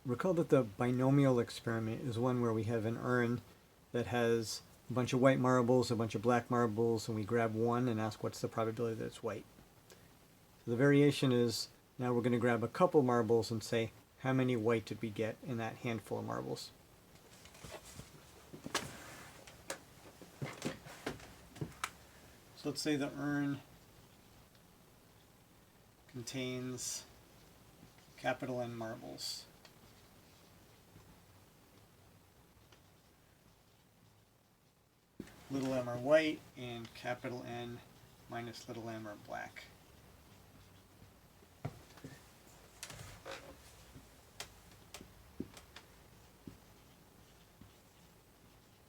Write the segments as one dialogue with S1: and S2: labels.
S1: Recall that the binomial experiment is one where we have an urn that has a bunch of white marbles, a bunch of black marbles, and we grab one and ask what's the probability that it's white. So the variation is, now we're going to grab a couple marbles and say, how many white did we get in that handful of marbles? So let's say the urn contains capital N marbles. Little m are white and capital N minus little m are black.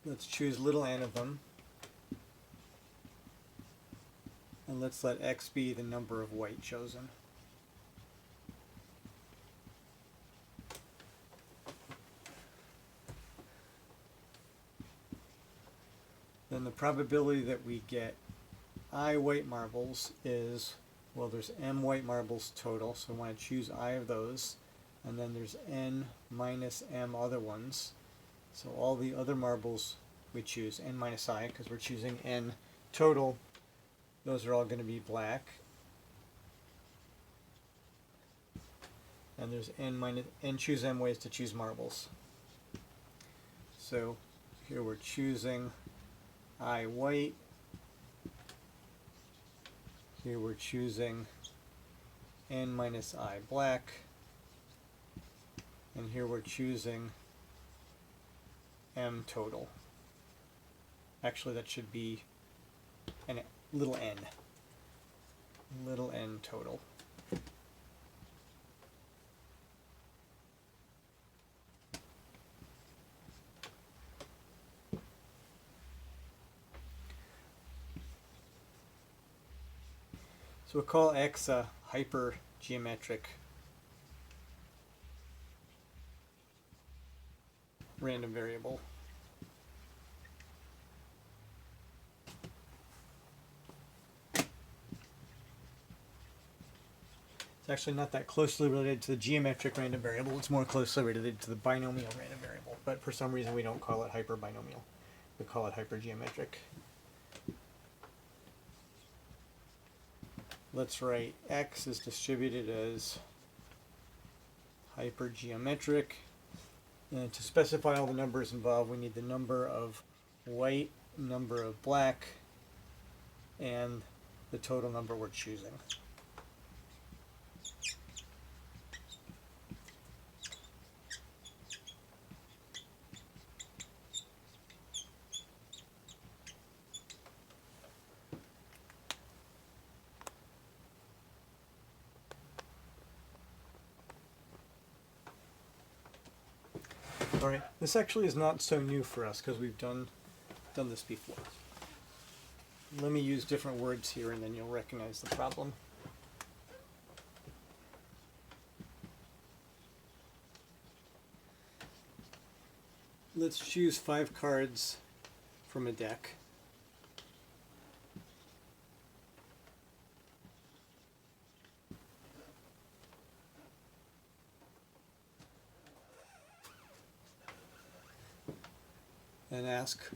S1: Let's choose little n of them. And let's let x be the number of white chosen. Then the probability that we get I white marbles is, well, there's m white marbles total, so we want to choose I of those. And then there's n minus m other ones. So all the other marbles we choose, n minus I, because we're choosing n total. Those are all going to be black. And there's n choose m ways to choose marbles. So here we're choosing I white. Here we're choosing n minus I black. And here we're choosing m total. Actually, that should be an little n. Little n total. So we'll call x a hypergeometric random variable. It's actually not that closely related to the geometric random variable. It's more closely related to the binomial random variable. But for some reason we don't call it hyperbinomial. We call it hypergeometric. Let's write x is distributed as hypergeometric. And to specify all the numbers involved, we need the number of white, number of black, and the total number we're choosing. Alright, this actually is not so new for us because we've done this before. Let me use different words here and then you'll recognize the problem. Let's choose 5 cards from a deck. And ask,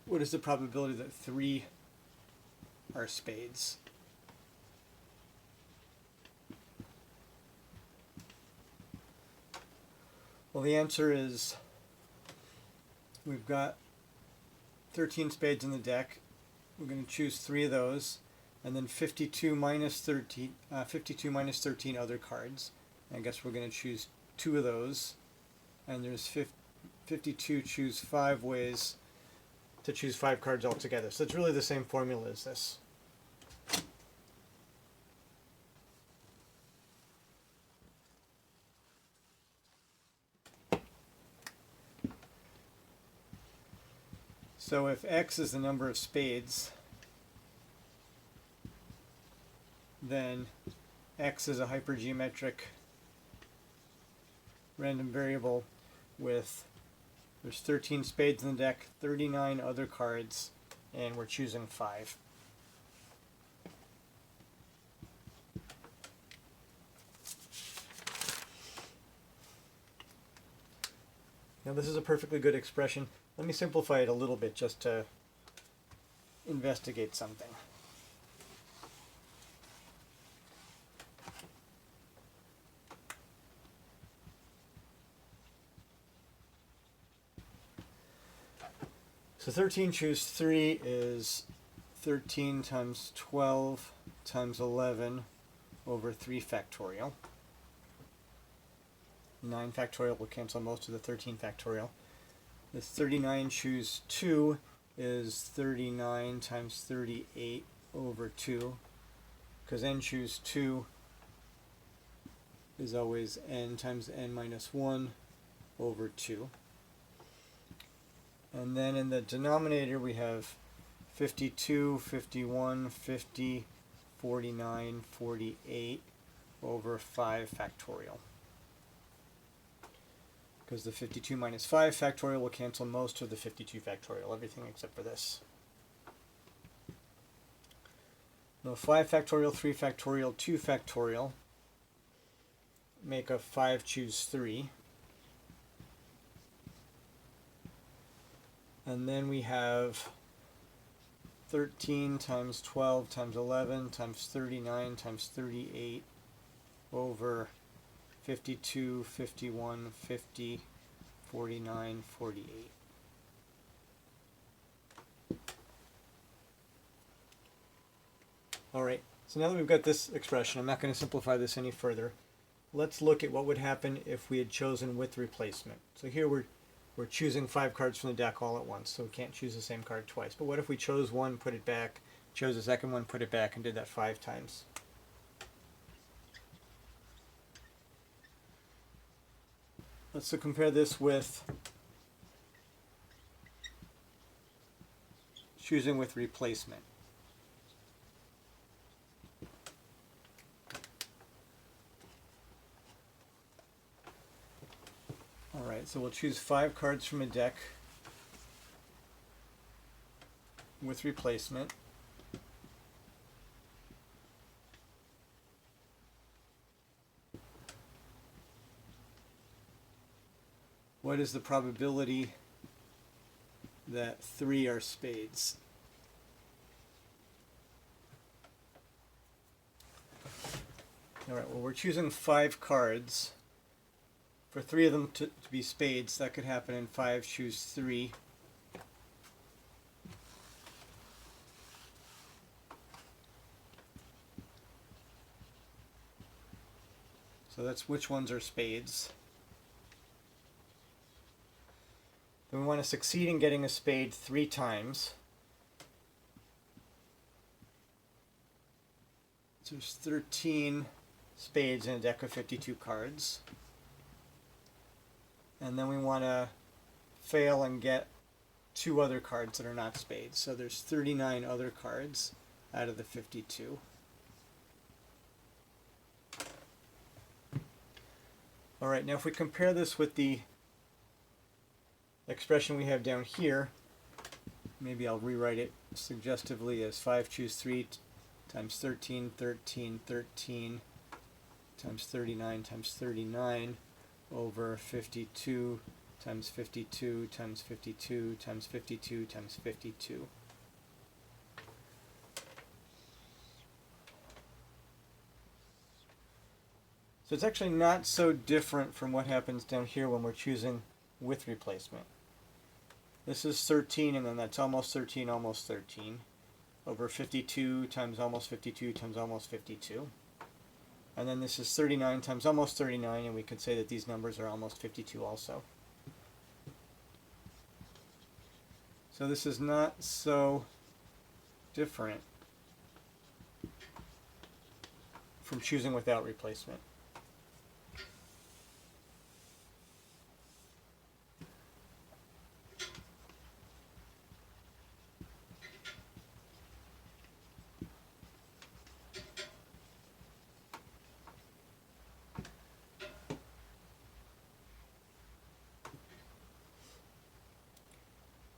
S1: what is the probability that 3 are spades? Well, the answer is we've got 13 spades in the deck. We're going to choose 3 of those, and then 52 minus 13 other cards. I guess we're going to choose 2 of those, and there's 52 choose 5 ways to choose 5 cards altogether. So it's really the same formula as this. So if x is the number of spades, then x is a hypergeometric random variable with, there's 13 spades in the deck, 39 other cards, and we're choosing 5. Now this is a perfectly good expression. Let me simplify it a little bit just to investigate something. So 13 choose 3 is 13 times 12 times 11 over 3 factorial. 9 factorial will cancel most of the 13 factorial. This 39 choose 2 is 39 times 38 over 2, because n choose 2 is always n times n minus 1 over 2. And then in the denominator we have 52, 51, 50, 49, 48 over 5 factorial. Because the 52 minus 5 factorial will cancel most of the 52 factorial, everything except for this. Now 5 factorial, 3 factorial, 2 factorial make a 5 choose 3. And then we have 13 times 12 times 11 times 39 times 38 over 52, 51, 50, 49, 48. Alright, so now that we've got this expression, I'm not going to simplify this any further. Let's look at what would happen if we had chosen with replacement. So here we're choosing 5 cards from the deck all at once, so we can't choose the same card twice. But what if we chose one, put it back, chose the second one, put it back, and did that 5 times? Let's compare this with choosing with replacement. Alright, so we'll choose 5 cards from a deck with replacement. What is the probability that 3 are spades? Alright, well we're choosing 5 cards. For 3 of them to be spades, that could happen in 5 choose 3. So that's which ones are spades. Then we want to succeed in getting a spade 3 times. So there's 13 spades in a deck of 52 cards. And then we want to fail and get 2 other cards that are not spades. So there's 39 other cards out of the 52. Alright, now if we compare this with the expression we have down here, maybe I'll rewrite it suggestively as 5 choose 3 times 13, 13, 13 times 39 times 39 over 52 times 52 times 52 times 52 times 52. So it's actually not so different from what happens down here when we're choosing with replacement. This is 13 and then that's almost 13 over 52 times almost 52 times almost 52. And then this is 39 times almost 39, and we could say that these numbers are almost 52 also. So this is not so different from choosing without replacement.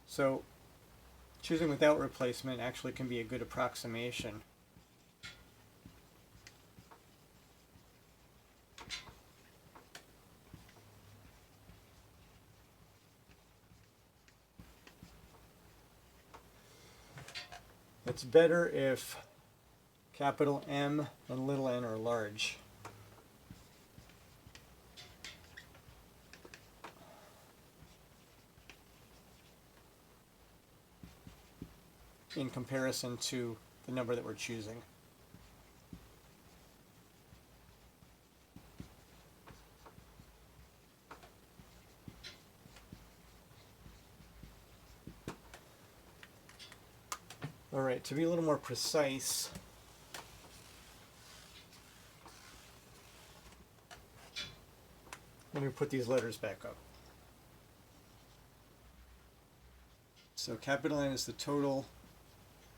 S1: So choosing without replacement actually can be a good approximation. It's better if capital M and little n are large. In comparison to the number that we're choosing. All right, to be a little more precise, let me put these letters back up. So capital N is the total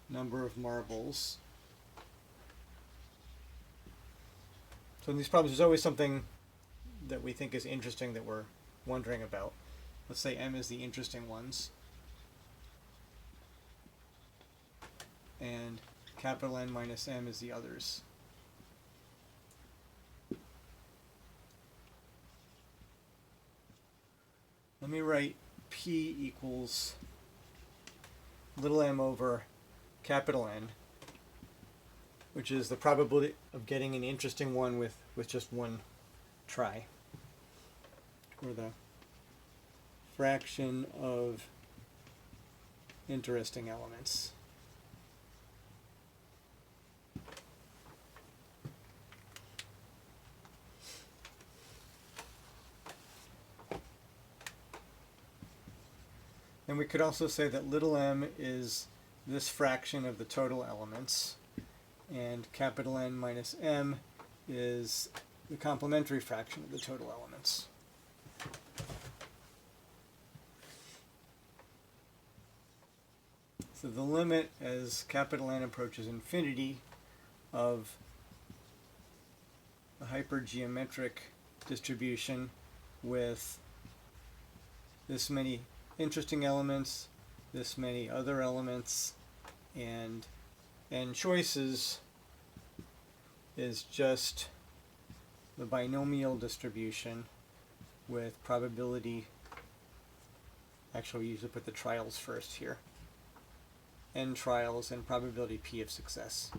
S1: number of marbles. So in these problems, there's always something that we think is interesting that we're wondering about. Let's say M is the interesting ones, and capital N minus M is the others. Let me write P equals little m over capital N, which is the probability of getting an interesting one with just one try, or the fraction of interesting elements. And we could also say that little m is this fraction of the total elements, and capital N minus m is the complementary fraction of the total elements. So the limit as capital N approaches infinity of the hypergeometric distribution with this many interesting elements, this many other elements, and n choices is just the binomial distribution with probability. Actually, we usually put the trials first here. N trials and probability P of success.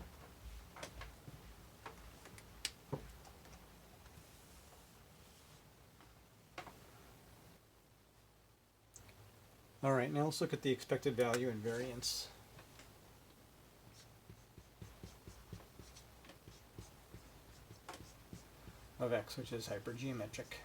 S1: All right, now let's look at the expected value and variance. Of x, which is hypergeometric.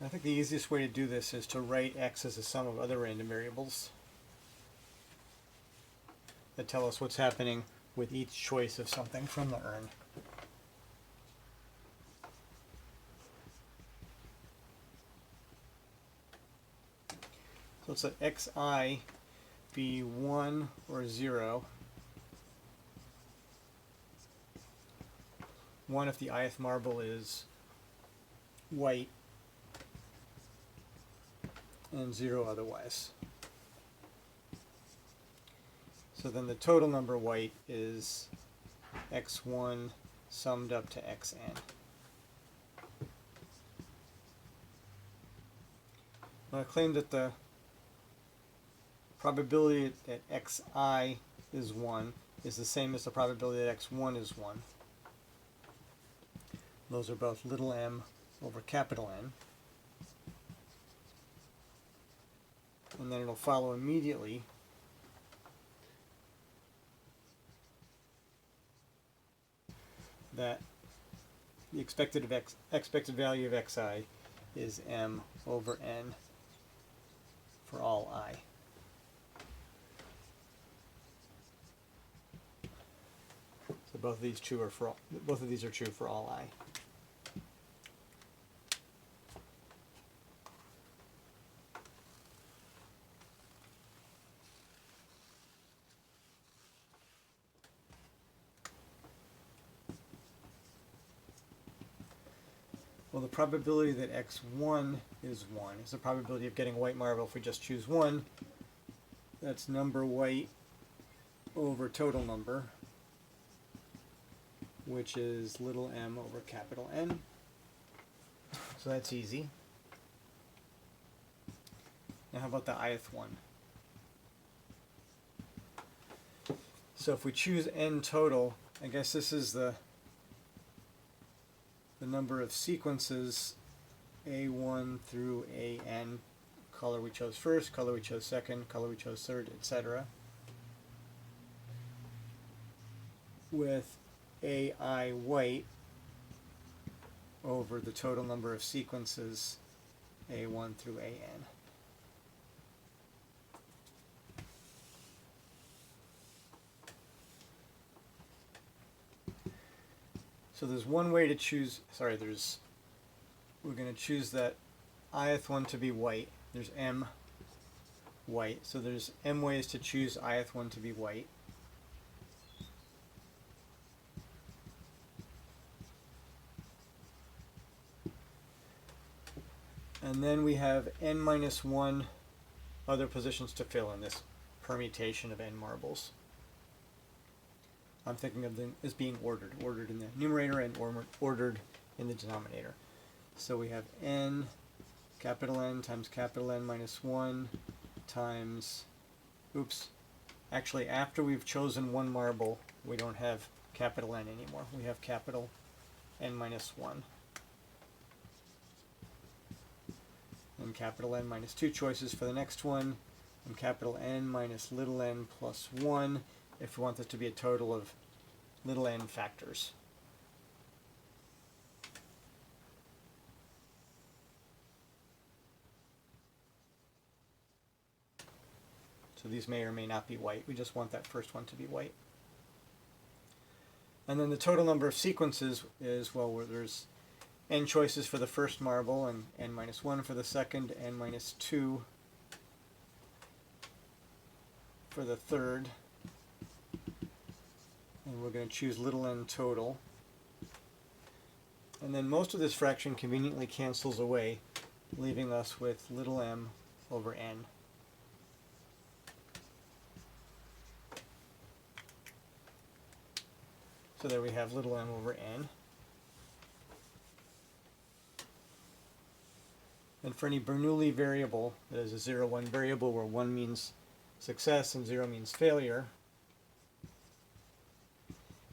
S1: I think the easiest way to do this is to write x as a sum of other random variables that tell us what's happening with each choice of something from the urn. So let's let xi be 1 or 0. 1 if the ith marble is white, and 0 otherwise. So then the total number white is x1 summed up to xn. Well, I claim that the probability that xi is 1 is the same as the probability that x1 is 1. Those are both little m over capital N. And then it'll follow immediately that the expected value of xi is m over n for all I. So both of these are true for all I. Well, the probability that x1 is 1 is the probability of getting a white marble if we just choose 1. That's number white over total number, which is little m over capital N. So that's easy. Now how about the ith one? So if we choose n total, I guess this is the number of sequences a1 through an, color we chose first, color we chose second, color we chose third, etc. with ai white over the total number of sequences a1 through an. So there's one way to choose, we're going to choose that ith one to be white. There's m white. So there's m ways to choose ith one to be white. And then we have n minus 1 other positions to fill in this permutation of n marbles. I'm thinking of them as being ordered in the numerator and ordered in the denominator. So we have n, capital N times capital N minus 1 times, actually after we've chosen one marble, we don't have capital N anymore. We have capital N minus 1. And capital N minus 2 choices for the next one, and capital N minus little n plus 1 if we want this to be a total of little n factors. So these may or may not be white. We just want that first one to be white. And then the total number of sequences is, well, where there's n choices for the first marble and n minus 1 for the second, n minus 2 for the third. And we're going to choose little n total. And then most of this fraction conveniently cancels away, leaving us with little m over n. So there we have little m over n. And for any Bernoulli variable, that is a 0, 1 variable where 1 means success and 0 means failure,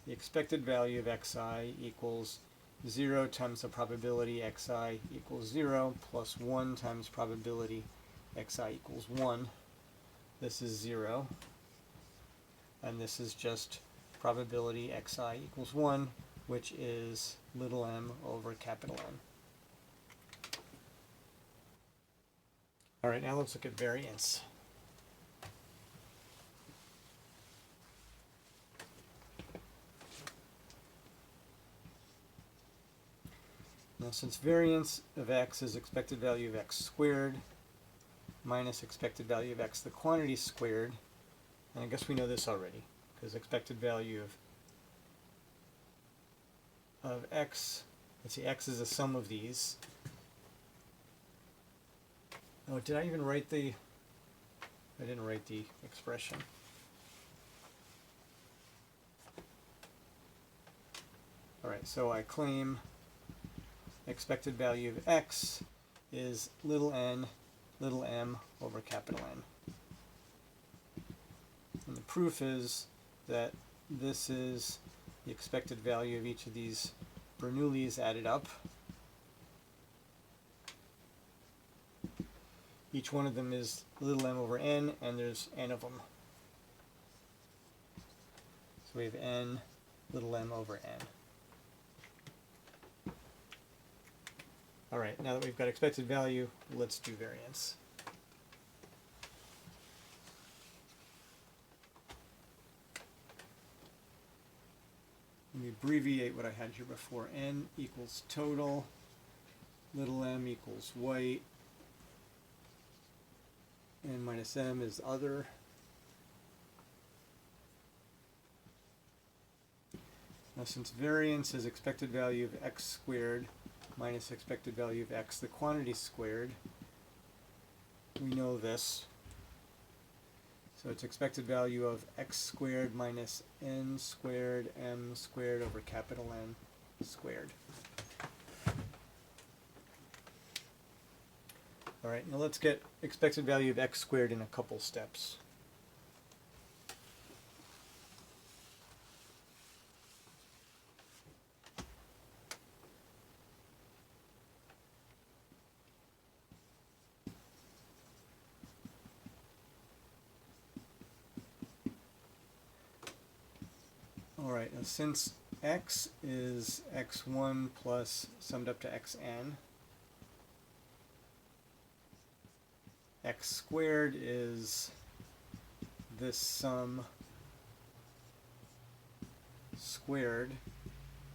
S1: the expected value of xi equals 0 times the probability xi equals 0 plus 1 times probability xi equals 1. This is 0. And this is just probability xi equals 1, which is little m over capital N. All right, now let's look at variance. Now, since variance of x is expected value of x squared minus expected value of x, the quantity squared, and I guess we know this already, because expected value of x, let's see, x is a sum of these. Oh, did I even write the, I didn't write the expression. All right, so I claim expected value of x is little n, little m over capital N. And the proof is that this is the expected value of each of these Bernoullis added up. Each one of them is little m over n, and there's n of them. So we have n, little m over n. All right, now that we've got expected value, let's do variance. Let me abbreviate what I had here before. N equals total, little m equals white, n minus m is other. Now, since variance is expected value of x squared minus expected value of x, the quantity squared, we know this. So it's expected value of x squared minus n squared m squared over capital N squared. All right, now let's get expected value of x squared in a couple steps. All right, now since x is x1 plus summed up to xn, x squared is this sum squared,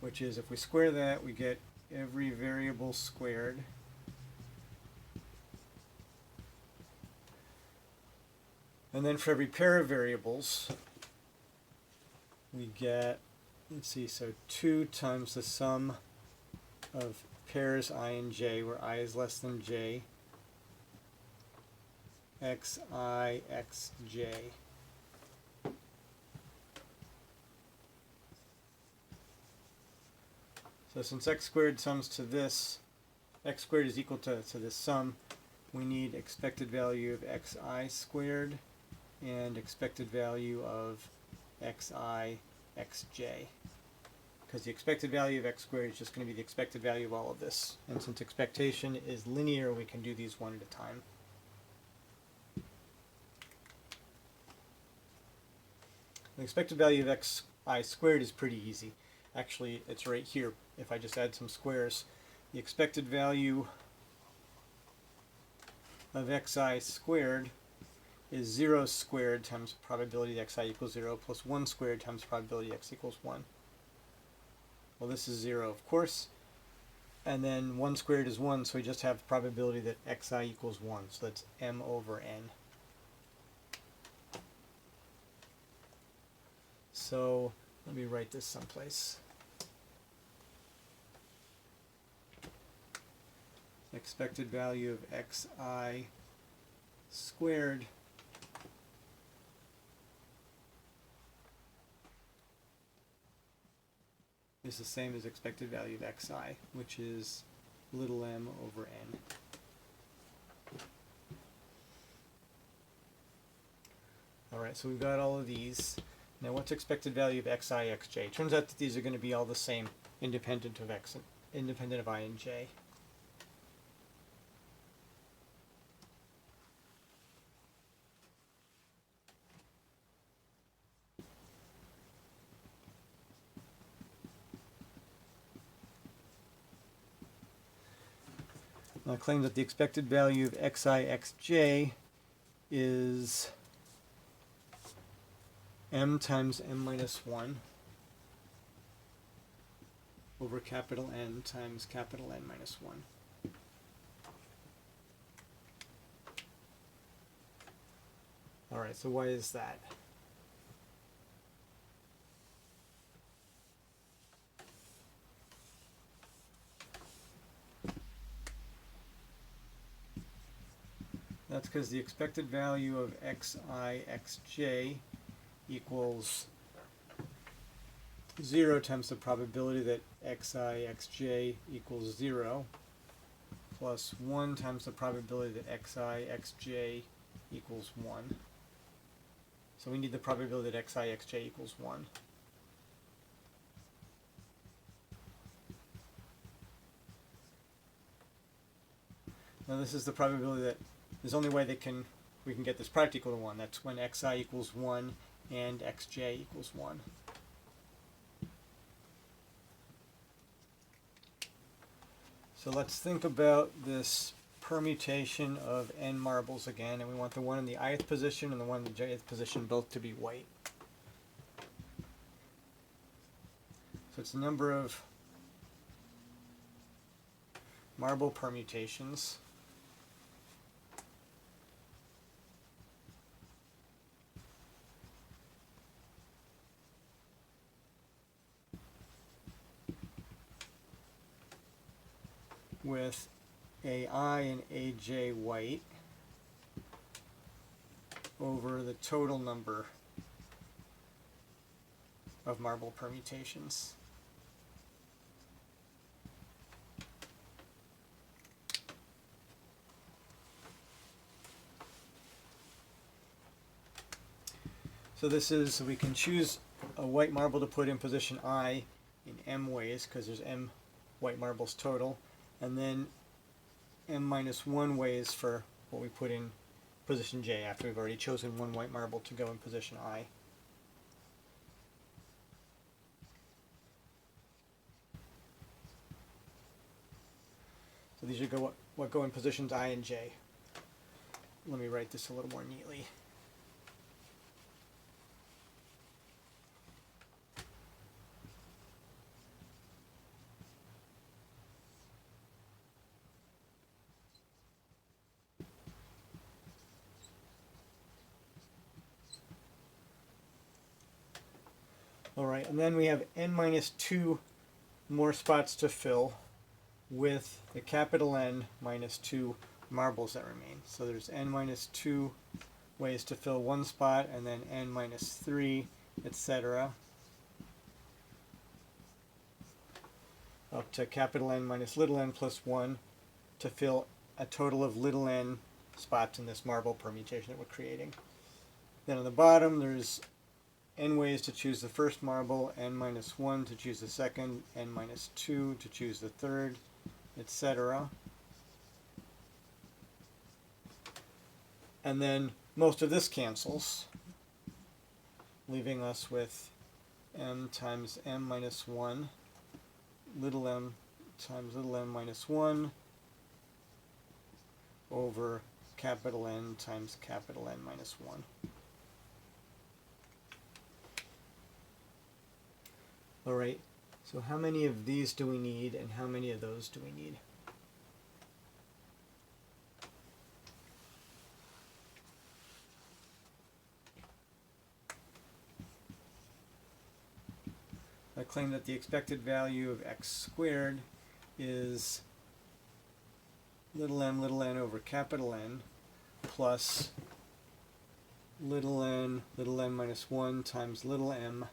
S1: which is, if we square that, we get every variable squared. And then for every pair of variables, we get, let's see, so 2 times the sum of pairs I and j, where I is less than j, xi, xj. So since x squared sums to this, x squared is equal to this sum, we need expected value of xi squared and expected value of xi, xj. Because the expected value of x squared is just going to be the expected value of all of this. And since expectation is linear, we can do these one at a time. The expected value of xi squared is pretty easy. Actually, it's right here. If I just add some squares, the expected value of xi squared is 0 squared times probability that xi equals 0 plus 1 squared times probability x equals 1. Well, this is 0, of course. And then 1 squared is 1, so we just have probability that xi equals 1. So that's m over n. So let me write this someplace. Expected value of xi squared is the same as expected value of xi, which is little m over n. All right, so we've got all of these. Now what's expected value of xi, xj? Turns out that these are going to be all the same, independent of x, independent of I and j. Now I claim that the expected value of xi, xj is m times m minus 1 over capital N times capital N minus 1. All right, so why is that? That's because the expected value of xi, xj equals 0 times the probability that xi, xj equals 0 plus 1 times the probability that xi, xj equals 1. So we need the probability that xi, xj equals 1. Now this is the probability that there's only way that we can get this product equal to 1. That's when xi equals 1 and xj equals 1. So let's think about this permutation of n marbles again, and we want the one in the ith position and the one in the jth position both to be white. So it's the number of marble permutations with AI and AJ white over the total number of marble permutations. So this is, so we can choose a white marble to put in position I in m ways, because there's m white marbles total, and then m minus 1 ways for what we put in position J after we've already chosen one white marble to go in position I. So these are what go in positions I and J. Let me write this a little more neatly. Alright, and then we have n minus 2 more spots to fill with the capital N minus 2 marbles that remain. So there's n minus 2 ways to fill one spot, and then n minus 3, etc. up to capital N minus little n plus 1 to fill a total of little n spots in this marble permutation that we're creating. Then on the bottom there's n ways to choose the first marble, n minus 1 to choose the second, n minus 2 to choose the third, etc. And then most of this cancels, leaving us with m times m minus 1, little m times little m minus 1 over capital N times capital N minus 1. Alright, so how many of these do we need and how many of those do we need? I claim that the expected value of x squared is little n over capital N plus little n minus 1 times little m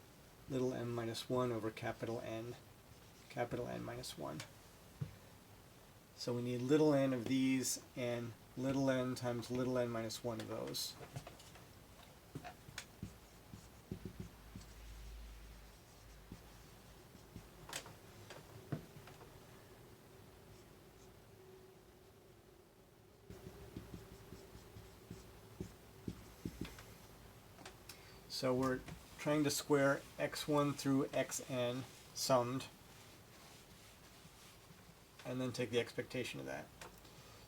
S1: minus 1 over capital N minus 1. So we need little n of these and little n times little n minus 1 of those. So we're trying to square x1 through xn summed, and then take the expectation of that.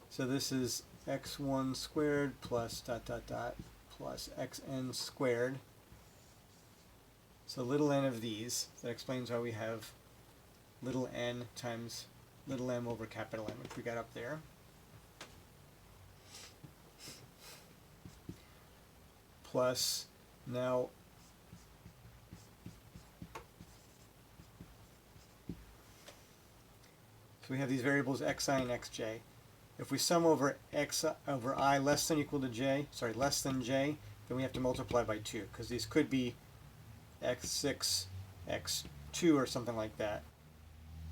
S1: So this is x1 squared plus dot dot dot plus xn squared. So little n of these, that explains why we have little n times little m over capital M, which we got up there. Plus, now so we have these variables xi and xj. If we sum over x over I less than or equal to j, less than j, then we have to multiply by 2, because these could be x6, x2, or something like that.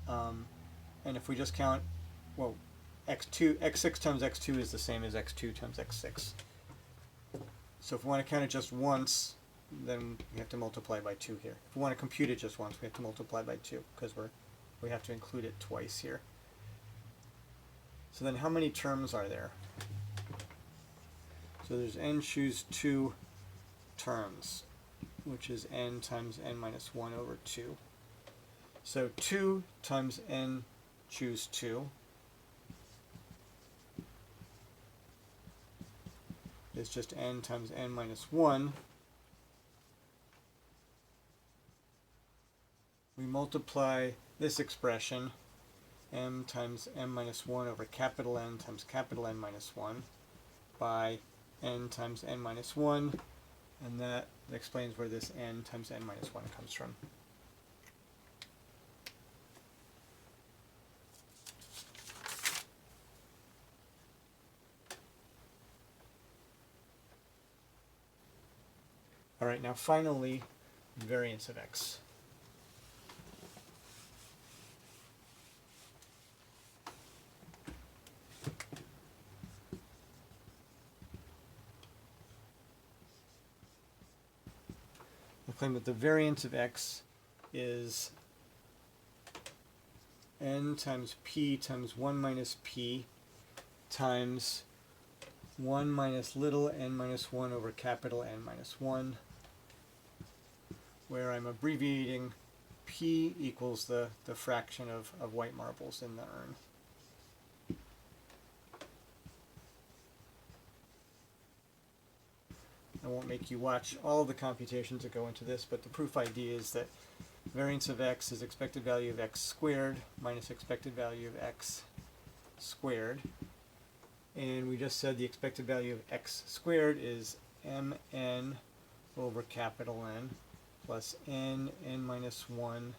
S1: And if we just count, well, x6 times x2 is the same as x2 times x6. So if we want to count it just once, then we have to multiply by 2 here. If we want to compute it just once, we have to multiply by 2, because we have to include it twice here. So then how many terms are there? So there's n choose 2 terms, which is n times n minus 1 over 2. So 2 times n choose 2 is just n times n minus 1. We multiply this expression, m times m minus 1 over capital N times capital N minus 1, by n times n minus 1, and that explains where this n times n minus 1 comes from. All right, now finally, variance of x. We claim that the variance of x is n times p times 1 minus p times 1 minus little n minus 1 over capital N minus 1, where I'm abbreviating p equals the fraction of white marbles in the urn. I won't make you watch all the computations that go into this, but the proof idea is that variance of x is expected value of x squared minus expected value of x squared. And we just said the expected value of x squared is mn over capital N plus n minus 1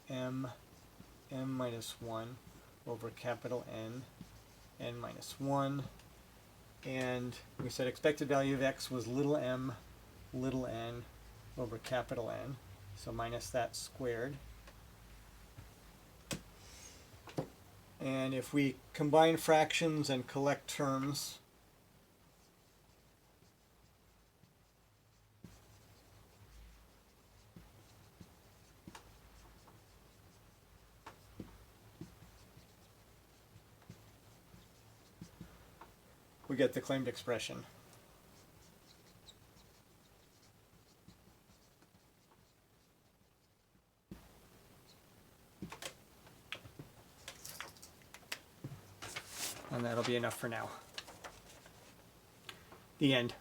S1: m minus 1 over capital N minus 1. And we said expected value of x was little n over capital N, so minus that squared. And if we combine fractions and collect terms, we get the claimed expression. And that'll be enough for now. The end.